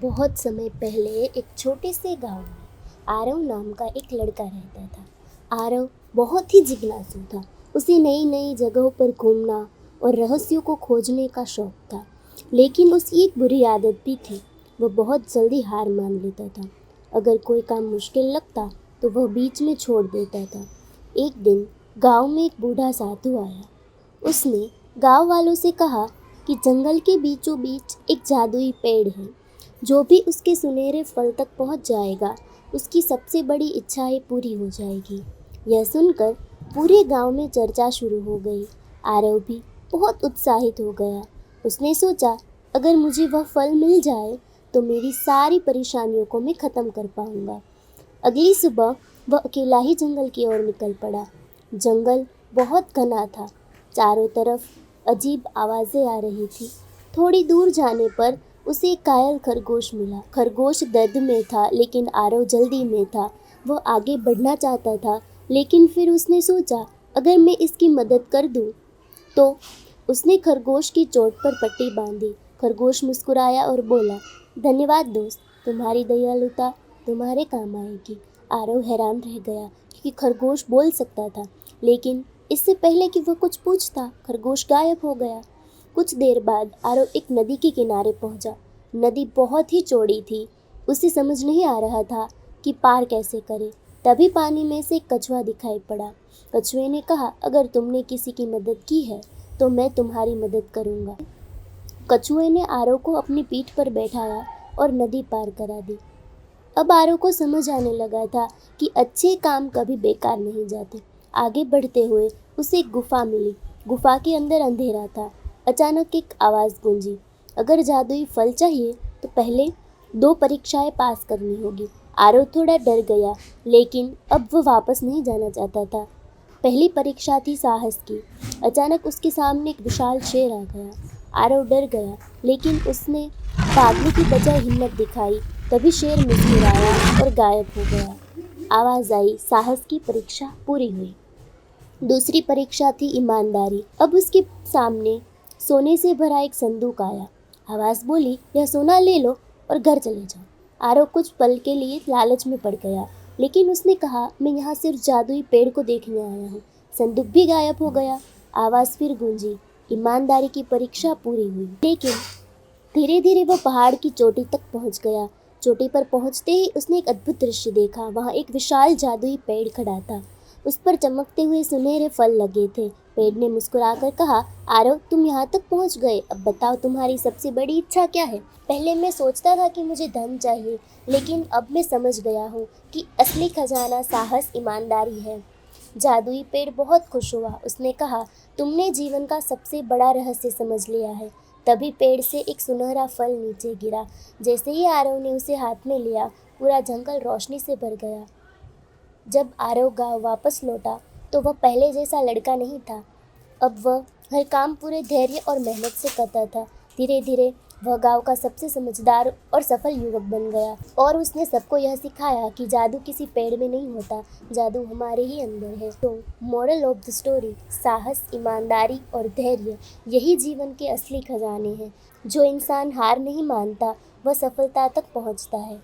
बहुत समय पहले एक छोटे से गांव में आरव नाम का एक लड़का रहता था। आरव बहुत ही जिज्ञासु था। उसे नई नई जगहों पर घूमना और रहस्यों को खोजने का शौक था। लेकिन उसकी एक बुरी आदत भी थी। वह बहुत जल्दी हार मान लेता था। अगर कोई काम मुश्किल लगता तो वह बीच में छोड़ देता था। एक दिन गांव में एक बूढ़ा साधु आया। उसने गांव वालों से कहा कि जंगल के बीचों बीच एक जादुई पेड़ है। जो भी उसके सुनहरे फल तक पहुंच जाएगा, उसकी सबसे बड़ी इच्छाएं पूरी हो जाएगी। यह सुनकर पूरे गांव में चर्चा शुरू हो गई। आरव भी बहुत उत्साहित हो गया। उसने सोचा, अगर मुझे वह फल मिल जाए तो मेरी सारी परेशानियों को मैं ख़त्म कर पाऊंगा। अगली सुबह वह अकेला ही जंगल की ओर निकल पड़ा। जंगल बहुत घना था। चारों तरफ अजीब आवाज़ें आ रही थी। थोड़ी दूर जाने पर उसे एक घायल खरगोश मिला। खरगोश दर्द में था, लेकिन आरव जल्दी में था। वह आगे बढ़ना चाहता था, लेकिन फिर उसने सोचा, अगर मैं इसकी मदद कर दूं तो। उसने खरगोश की चोट पर पट्टी बांधी। खरगोश मुस्कुराया और बोला, धन्यवाद दोस्त, तुम्हारी दयालुता तुम्हारे काम आएगी। आरव हैरान रह गया क्योंकि खरगोश बोल सकता था, लेकिन इससे पहले कि वह कुछ पूछता, खरगोश गायब हो गया। कुछ देर बाद आरव एक नदी के किनारे पहुंचा। नदी बहुत ही चौड़ी थी। उसे समझ नहीं आ रहा था कि पार कैसे करे। तभी पानी में से एक कछुआ दिखाई पड़ा। कछुए ने कहा, अगर तुमने किसी की मदद की है तो मैं तुम्हारी मदद करूंगा। कछुए ने आरव को अपनी पीठ पर बैठाया और नदी पार करा दी। अब आरव को समझ आने लगा था कि अच्छे काम कभी बेकार नहीं जाते। आगे बढ़ते हुए उसे एक गुफा मिली। गुफा के अंदर अंधेरा था। अचानक एक आवाज़ गूंजी, अगर जादुई फल चाहिए तो पहले 2 परीक्षाएं पास करनी होगी। आरव थोड़ा डर गया, लेकिन अब वह वापस नहीं जाना चाहता था। पहली परीक्षा थी साहस की। अचानक उसके सामने एक विशाल शेर आ गया। आरव डर गया, लेकिन उसने भागने की बजाय हिम्मत दिखाई। तभी शेर मुस्कुराया और गायब हो गया। आवाज़ आई, साहस की परीक्षा पूरी हुई। दूसरी परीक्षा थी ईमानदारी। अब उसके सामने सोने से भरा एक संदूक आया। आवाज़ बोली, यह सोना ले लो और घर चले जाओ। आरव कुछ पल के लिए लालच में पड़ गया, लेकिन उसने कहा, मैं यहाँ सिर्फ जादुई पेड़ को देखने आया हूँ। संदूक भी गायब हो गया। आवाज़ फिर गूंजी, ईमानदारी की परीक्षा पूरी हुई। लेकिन धीरे धीरे वह पहाड़ की चोटी तक पहुँच गया। चोटी पर पहुँचते ही उसने एक अद्भुत दृश्य देखा। वहाँ एक विशाल जादुई पेड़ खड़ा था। उस पर चमकते हुए सुनहरे फल लगे थे। पेड़ ने मुस्कुराकर कहा, आरव, तुम यहाँ तक पहुँच गए। अब बताओ, तुम्हारी सबसे बड़ी इच्छा क्या है? पहले मैं सोचता था कि मुझे धन चाहिए, लेकिन अब मैं समझ गया हूँ कि असली खजाना साहस, ईमानदारी है। जादुई पेड़ बहुत खुश हुआ। उसने कहा, तुमने जीवन का सबसे बड़ा रहस्य समझ लिया है। तभी पेड़ से एक सुनहरा फल नीचे गिरा। जैसे ही आरव ने उसे हाथ में लिया, पूरा जंगल रोशनी से भर गया। जब आरव गांव वापस लौटा तो वह पहले जैसा लड़का नहीं था। अब वह हर काम पूरे धैर्य और मेहनत से करता था। धीरे धीरे वह गांव का सबसे समझदार और सफल युवक बन गया और उसने सबको यह सिखाया कि जादू किसी पेड़ में नहीं होता, जादू हमारे ही अंदर है। तो मोरल ऑफ द स्टोरी, साहस, ईमानदारी और धैर्य यही जीवन के असली खजाने हैं। जो इंसान हार नहीं मानता वह सफलता तक पहुंचता है।